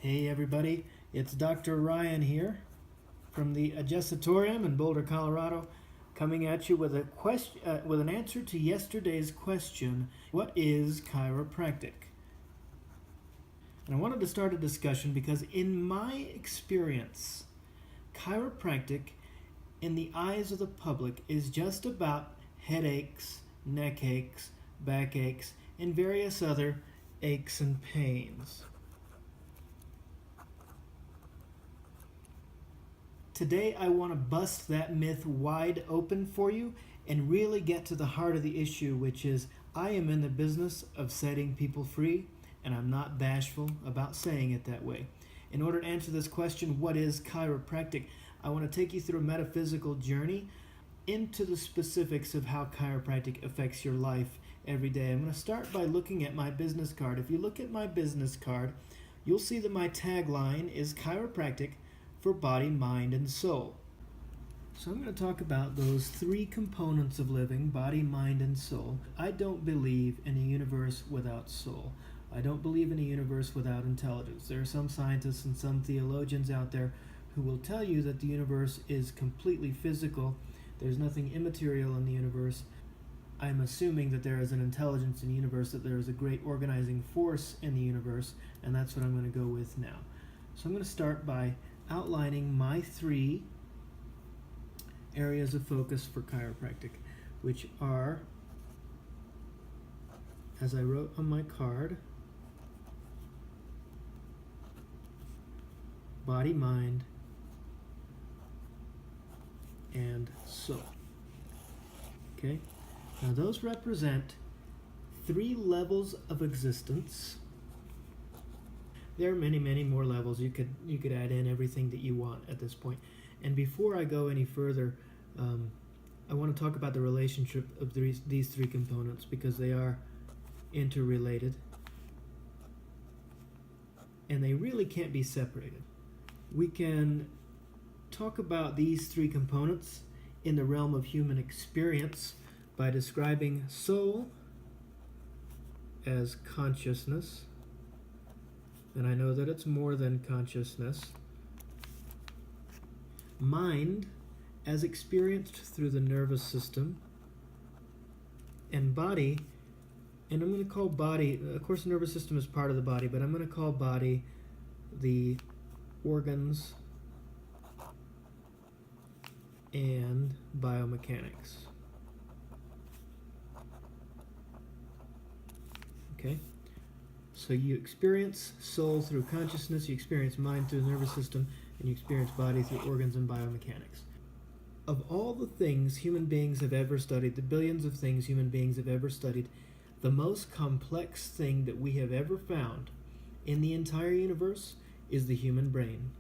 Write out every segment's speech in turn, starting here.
Hey everybody, it's Dr. Ryan here from the Adjustatorium in Boulder, Colorado, coming at you with with an answer to yesterday's question: what is chiropractic? And I wanted to start a discussion because, in my experience, chiropractic, in the eyes of the public, is just about headaches, neck aches, back aches, and various other aches and pains. Today I want to bust that myth wide open for you and really get to the heart of the issue, which is I am in the business of setting people free, and I'm not bashful about saying it that way. In order to answer this question, what is chiropractic, I want to take you through a metaphysical journey into the specifics of how chiropractic affects your life every day. I'm going to start by looking at my business card. If you look at my business card, you'll see that my tagline is chiropractic for body, mind, and soul. So I'm going to talk about those three components of living: body, mind, and soul. I don't believe in a universe without soul. I don't believe in a universe without intelligence. There are some scientists and some theologians out there who will tell you that the universe is completely physical. There's nothing immaterial in the universe. I'm assuming that there is an intelligence in the universe, that there is a great organizing force in the universe, and that's what I'm going to go with now. So I'm going to start by outlining my three areas of focus for chiropractic, which are, as I wrote on my card, body, mind, and soul. Okay? Now those represent three levels of existence. There are many, many more levels. You could add in everything that you want at this point. And before I go any further, I want to talk about the relationship of these three components, because they are interrelated and they really can't be separated. We can talk about these three components in the realm of human experience by describing soul as consciousness. And I know that it's more than consciousness. Mind as experienced through the nervous system. And body, and I'm going to call body, of course the nervous system is part of the body, but I'm going to call body the organs and biomechanics. Okay? So you experience soul through consciousness, you experience mind through the nervous system, and you experience body through organs and biomechanics. Of all the things human beings have ever studied, the billions of things human beings have ever studied, the most complex thing that we have ever found in the entire universe is the human brain.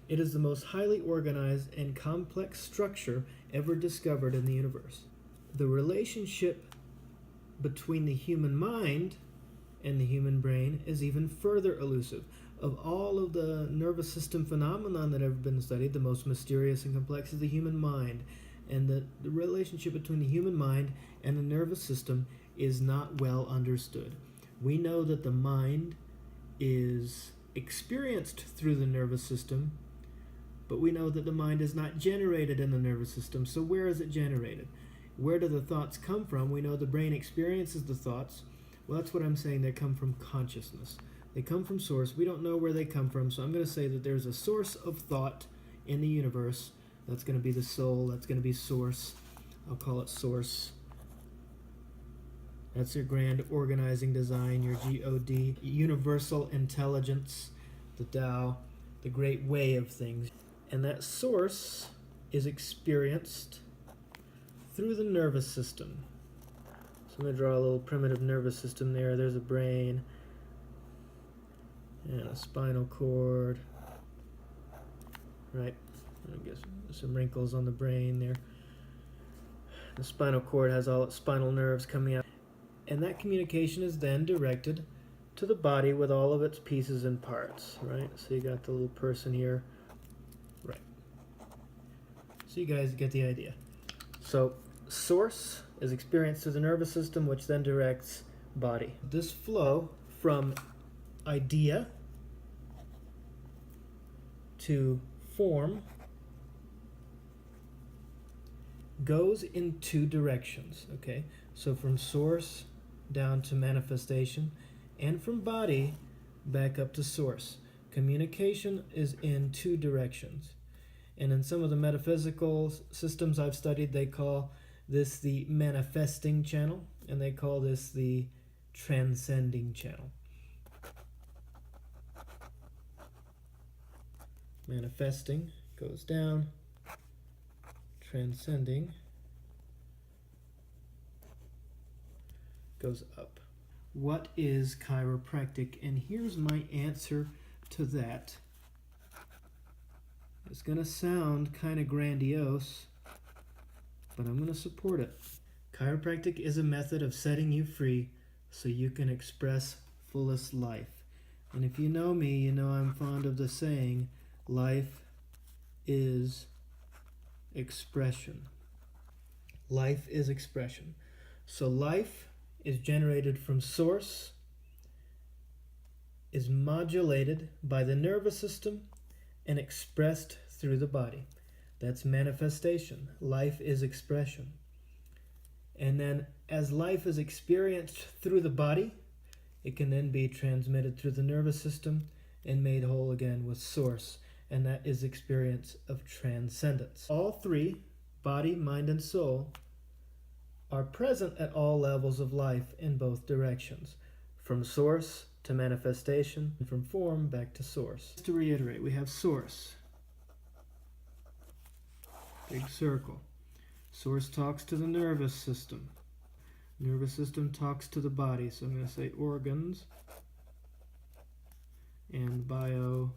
It is the most highly organized and complex structure ever discovered in the universe. The relationship between the human mind and the human brain is even further elusive. Of all of the nervous system phenomenon that have been studied, the most mysterious and complex is the human mind. And the relationship between the human mind and the nervous system is not well understood. We know that the mind is experienced through the nervous system, but we know that the mind is not generated in the nervous system. So where is it generated? Where do the thoughts come from? We know the brain experiences the thoughts. Well, that's what I'm saying. They come from consciousness. They come from source. We don't know where they come from, so I'm going to say that there's a source of thought in the universe. That's going to be the soul. That's going to be source. I'll call it source. That's your grand organizing design, your God, universal intelligence, the Tao, the great way of things. And that source is experienced through the nervous system. So I'm going to draw a little primitive nervous system there. There's a brain and a spinal cord. Right. I guess some wrinkles on the brain there. The spinal cord has all its spinal nerves coming out. And that communication is then directed to the body with all of its pieces and parts. Right. So you got the little person here. Right. So you guys get the idea. So source is experienced through the nervous system, which then directs body. This flow from idea to form goes in two directions, okay? So from source down to manifestation, and from body back up to source. Communication is in two directions. And in some of the metaphysical systems I've studied, they call this the manifesting channel, and they call this the transcending channel. Manifesting goes down, transcending goes up. What is chiropractic? And here's my answer to that. It's going to sound kind of grandiose, but I'm going to support it. Chiropractic is a method of setting you free so you can express fullest life. And if you know me, you know I'm fond of the saying, life is expression. Life is expression. So life is generated from source, is modulated by the nervous system, and expressed through the body. That's manifestation. Life is expression. And then as life is experienced through the body, it can then be transmitted through the nervous system and made whole again with source. And that is experience of transcendence. All three, body, mind, and soul, are present at all levels of life in both directions, from source to manifestation, and from form back to source. To reiterate, we have source, big circle. Source talks to the nervous system. Nervous system talks to the body, so I'm going to say organs and biomechanics.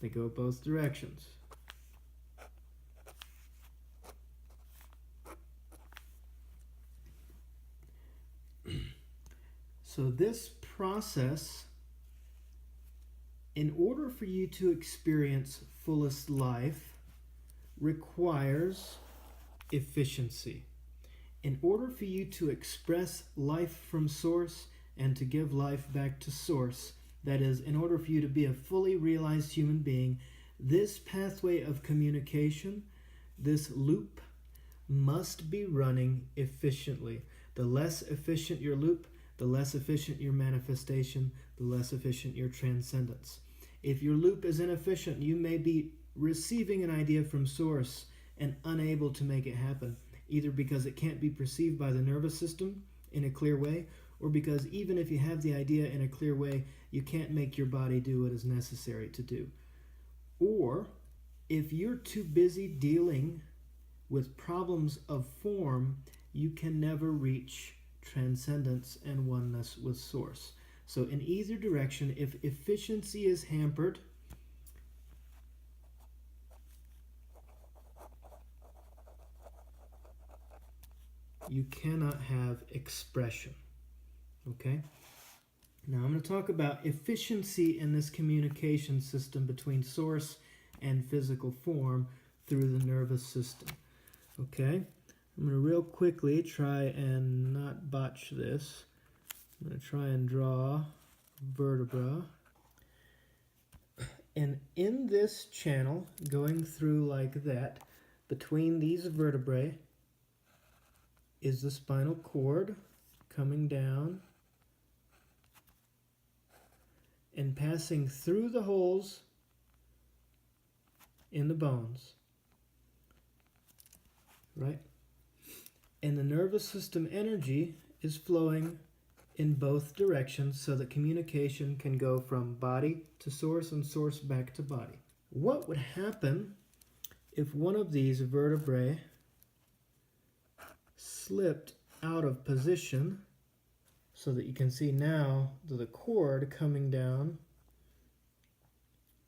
They go both directions. So this process, in order for you to experience fullest life, requires efficiency. In order for you to express life from source and to give life back to source, that is, in order for you to be a fully realized human being, this pathway of communication, this loop, must be running efficiently. The less efficient your loop, the less efficient your manifestation, the less efficient your transcendence. If your loop is inefficient, you may be receiving an idea from source and unable to make it happen, either because it can't be perceived by the nervous system in a clear way, or because even if you have the idea in a clear way, you can't make your body do what is necessary to do. Or if you're too busy dealing with problems of form, you can never reach transcendence and oneness with source. So in either direction, if efficiency is hampered, you cannot have expression. Okay? Now I'm going to talk about efficiency in this communication system between source and physical form through the nervous system. Okay? I'm going to real quickly try and not botch this. I'm going to try and draw vertebra. And in this channel, going through like that, between these vertebrae is the spinal cord coming down and passing through the holes in the bones. Right? And the nervous system energy is flowing in both directions so that communication can go from body to source and source back to body. What would happen if one of these vertebrae slipped out of position so that you can see now that the cord coming down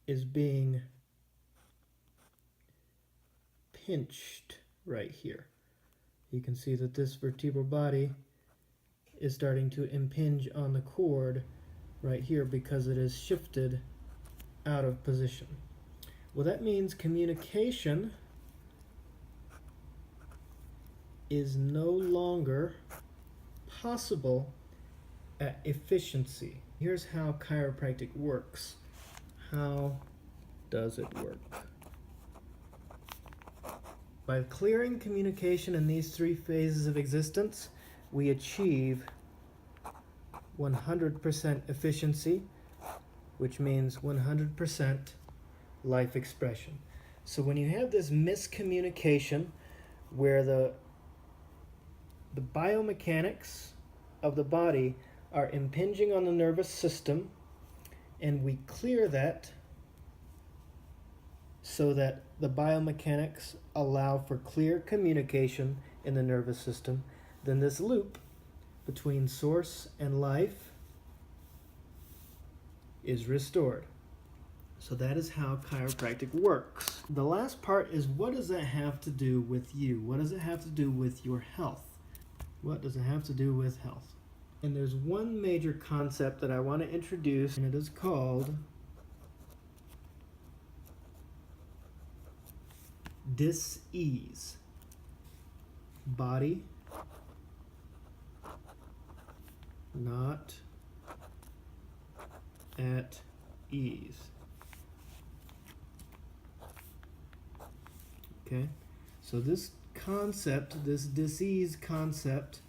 is being pinched right here? You can see that this vertebral body is starting to impinge on the cord right here because it is shifted out of position. Well, that means communication is no longer possible at efficiency. Here's how chiropractic works. How does it work? By clearing communication in these three phases of existence, we achieve 100% efficiency, which means 100% life expression. So when you have this miscommunication where the biomechanics of the body are impinging on the nervous system, and we clear that so that the biomechanics allow for clear communication in the nervous system, then this loop between source and life is restored. So that is how chiropractic works. The last part is, what does that have to do with you? What does it have to do with your health? What does it have to do with health? And there's one major concept that I want to introduce, and it is called dis-ease. Body not at ease. Okay, so this concept, this dis-ease concept,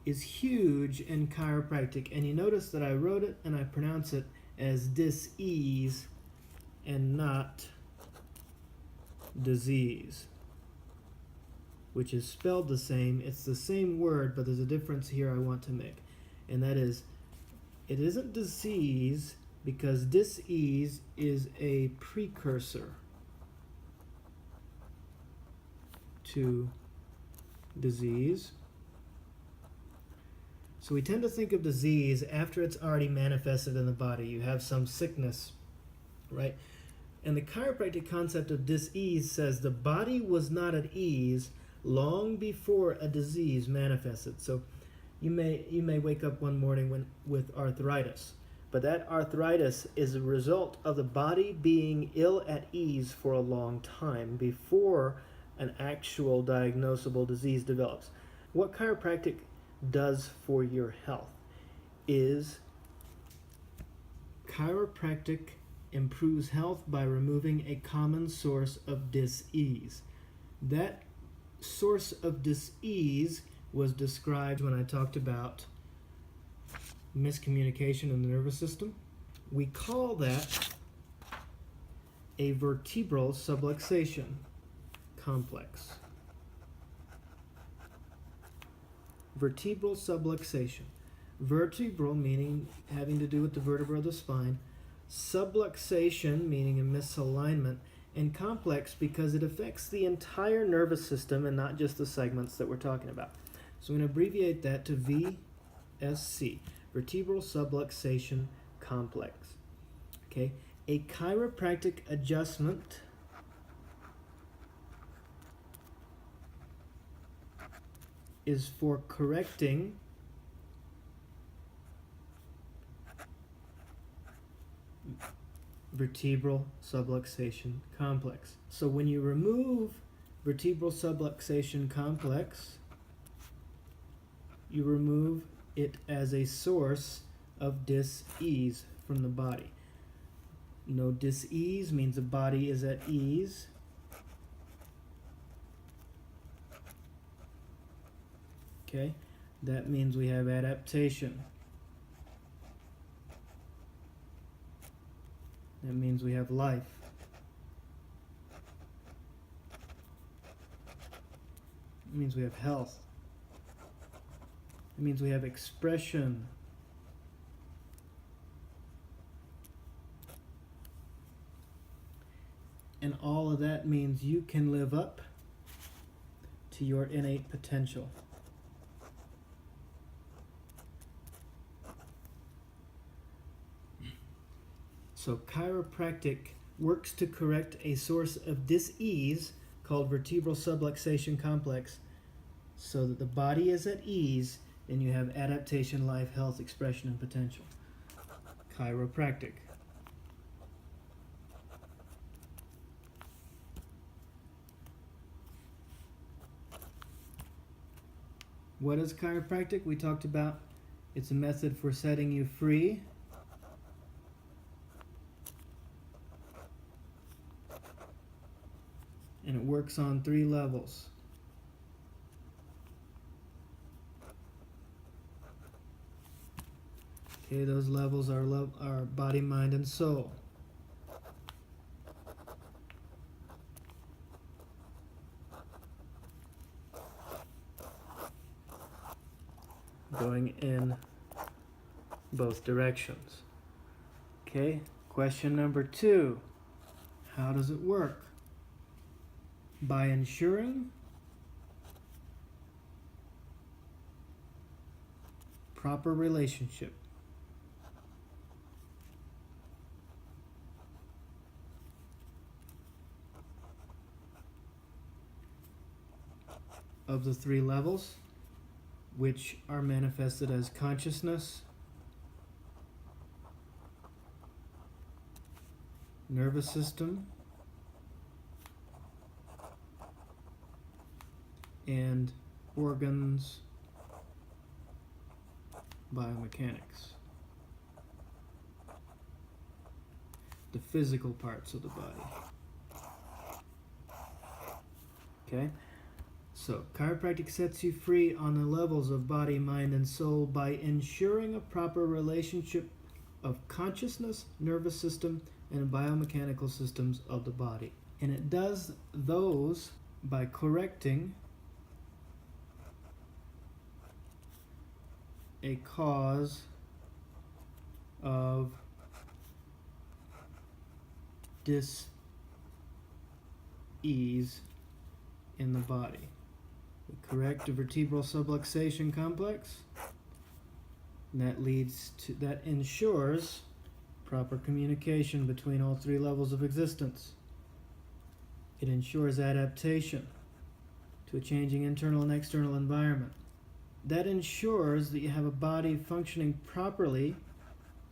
is huge in chiropractic, and you notice that I wrote it and I pronounce it as dis-ease and not disease, which is spelled the same. It's the same word, but there's a difference here I want to make, and that is, it isn't disease because dis-ease is a precursor to disease. So we tend to think of disease after it's already manifested in the body. You have some sickness, right? And the chiropractic concept of dis-ease says the body was not at ease long before a disease manifested. So you may wake up one morning with arthritis, but that arthritis is a result of the body being ill at ease for a long time before an actual diagnosable disease develops. What chiropractic does for your health is chiropractic improves health by removing a common source of dis-ease. That source of dis-ease was described when I talked about miscommunication in the nervous system. We call that a vertebral subluxation complex. Vertebral subluxation. Vertebral meaning having to do with the vertebra of the spine. Subluxation meaning a misalignment. And complex because it affects the entire nervous system and not just the segments that we're talking about. So I'm going to abbreviate that to VSC. Vertebral subluxation complex. Okay. A chiropractic adjustment is for correcting vertebral subluxation complex. So when you remove vertebral subluxation complex, you remove it as a source of dis-ease from the body. No dis-ease means the body is at ease. Okay, that means we have adaptation. That means we have life. It means we have health. It means we have expression. And all of that means you can live up to your innate potential. So chiropractic works to correct a source of dis-ease called vertebral subluxation complex so that the body is at ease and you have adaptation, life, health, expression, and potential. Chiropractic. What is chiropractic? We talked about it's a method for setting you free and it works on 3 levels. Okay, those levels are body, mind, and soul. Going in both directions. Okay, question number 2. How does it work? By ensuring proper relationship of the 3 levels, which are manifested as consciousness, nervous system, and organs, biomechanics. The physical parts of the body. Okay? So, chiropractic sets you free on the levels of body, mind, and soul by ensuring a proper relationship of consciousness, nervous system, and biomechanical systems of the body. And it does those by correcting a cause of dis-ease in the body. We correct the vertebral subluxation complex, and that ensures proper communication between all 3 levels of existence. It ensures adaptation to a changing internal and external environment. That ensures that you have a body functioning properly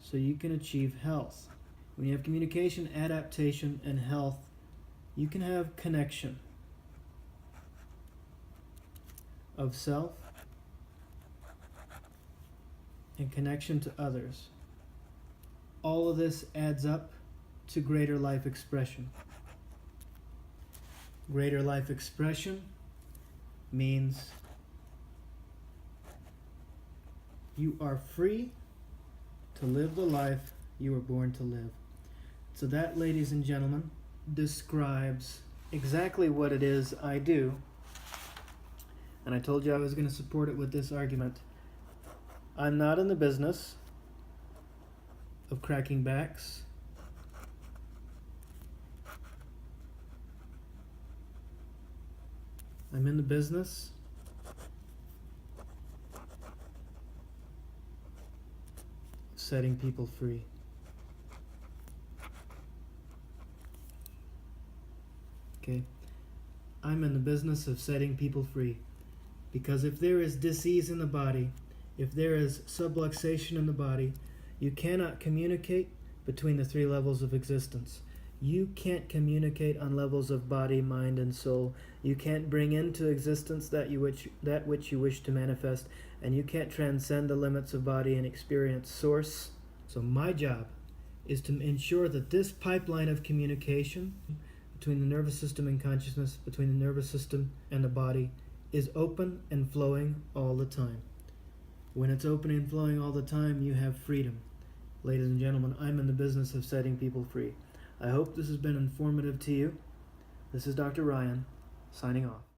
so you can achieve health. When you have communication, adaptation, and health, you can have connection of self and connection to others. All of this adds up to greater life expression. Greater life expression means you are free to live the life you were born to live. So that, ladies and gentlemen, describes exactly what it is I do. And I told you I was going to support it with this argument. I'm not in the business of cracking backs. I'm in the business of setting people free. Okay? I'm in the business of setting people free. Because if there is dis-ease in the body, if there is subluxation in the body, you cannot communicate between the 3 levels of existence. You can't communicate on levels of body, mind, and soul. You can't bring into existence that which you wish to manifest, and you can't transcend the limits of body and experience source. So my job is to ensure that this pipeline of communication between the nervous system and consciousness, between the nervous system and the body, is open and flowing all the time. When it's open and flowing all the time, you have freedom. Ladies and gentlemen, I'm in the business of setting people free. I hope this has been informative to you. This is Dr. Ryan, signing off.